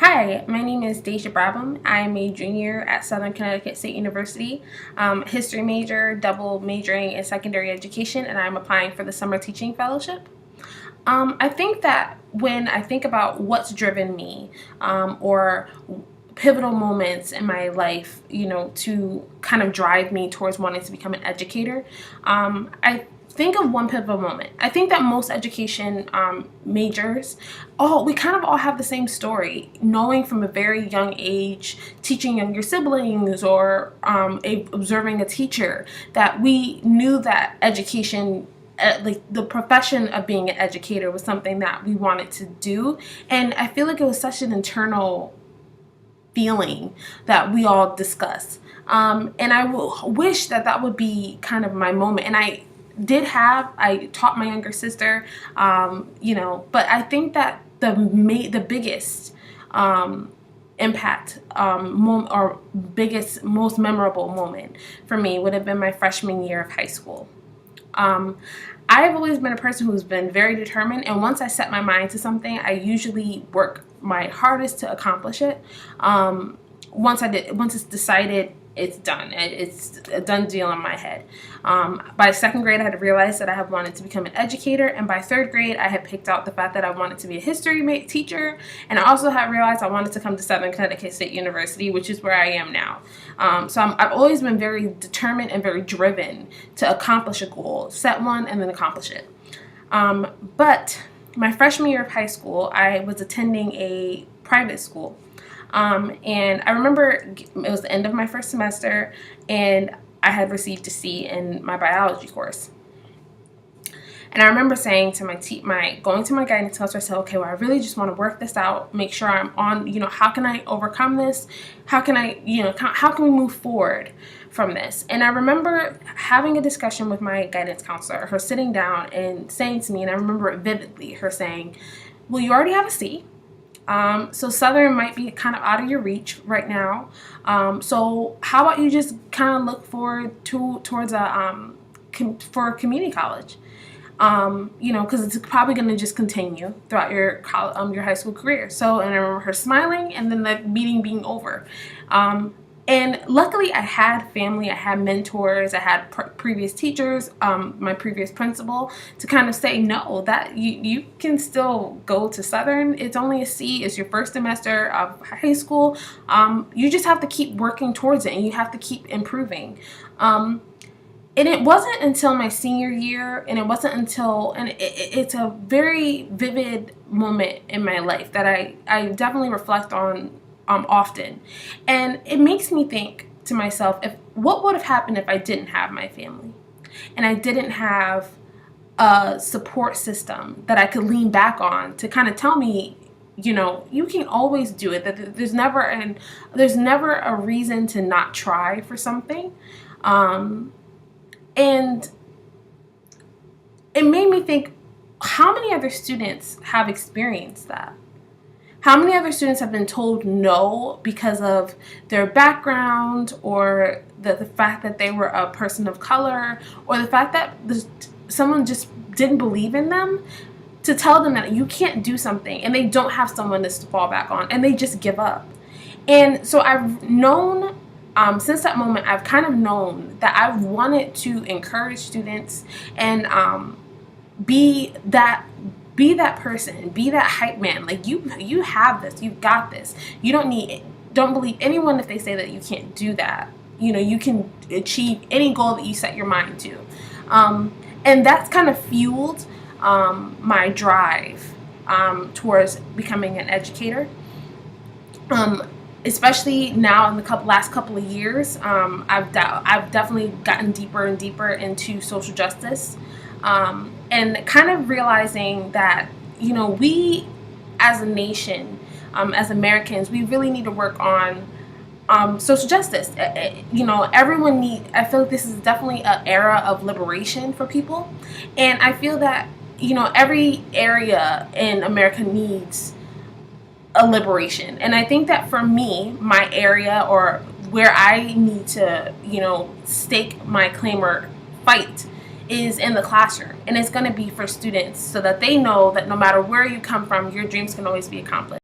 Hi, my name is Daisha Brabham. I am a junior at Southern Connecticut State University, history major, double majoring in secondary education, and I'm applying for the summer teaching fellowship. I think that when I think about what's driven me or pivotal moments in my life, to kind of drive me towards wanting to become an educator, I think of one pivotal moment. I think that most education majors, we kind of all have the same story, knowing from a very young age, teaching younger siblings or observing a teacher, that we knew that education, like the profession of being an educator, was something that we wanted to do. And I feel like it was such an internal feeling that we all discuss. And I wish that that would be kind of my moment. And I taught my younger sister, but I think that the biggest impact or biggest, most memorable moment for me would have been my freshman year of high school. I've always been a person who's been very determined, and once I set my mind to something, I usually work my hardest to accomplish it. Once it's decided, it's done. It's a done deal in my head. By second grade, I had realized that I had wanted to become an educator, and by third grade, I had picked out the fact that I wanted to be a history teacher, and I also had realized I wanted to come to Southern Connecticut State University, which is where I am now. I've always been very determined and very driven to accomplish a goal, set one, and then accomplish it. But my freshman year of high school, I was attending a private school. And I remember it was the end of my first semester, and I had received a C in my biology course. And I remember saying to going to my guidance counselor, I said, okay, well, I really just want to work this out, make sure I'm on, how can I overcome this? How can how can we move forward from this? And I remember having a discussion with my guidance counselor, her sitting down and saying to me, and I remember it vividly, her saying, well, you already have a C. So Southern might be kind of out of your reach right now. So how about you just kind of look towards for a community college? Because it's probably going to just continue throughout your high school career. So, and I remember her smiling, and then the meeting being over. And luckily, I had family, I had mentors, I had previous teachers, my previous principal, to kind of say, no, that you can still go to Southern. It's only a C. It's your first semester of high school. You just have to keep working towards it, and you have to keep improving. And it wasn't until my senior year, and it's a very vivid moment in my life that I definitely reflect on often. And it makes me think to myself, what would have happened if I didn't have my family and I didn't have a support system that I could lean back on to kind of tell me, you can always do it, that there's never a reason to not try for something. And it made me think, how many other students have experienced that? How many other students have been told no because of their background, or the fact that they were a person of color, or the fact that someone just didn't believe in them, to tell them that you can't do something, and they don't have someone to fall back on, and they just give up. And so I've known, since that moment, I've kind of known that I've wanted to encourage students and be that person, be that hype man. Like, you have this, you've got this. Don't believe anyone if they say that you can't do that. You can achieve any goal that you set your mind to. And that's kind of fueled my drive towards becoming an educator. Especially now in the last couple of years, I've definitely gotten deeper and deeper into social justice. And kind of realizing that, we as a nation, as Americans, we really need to work on social justice. I feel like this is definitely an era of liberation for people. And I feel that, every area in America needs a liberation. And I think that for me, my area, or where I need to, stake my claim or fight, is in the classroom. And it's going to be for students, so that they know that no matter where you come from, your dreams can always be accomplished.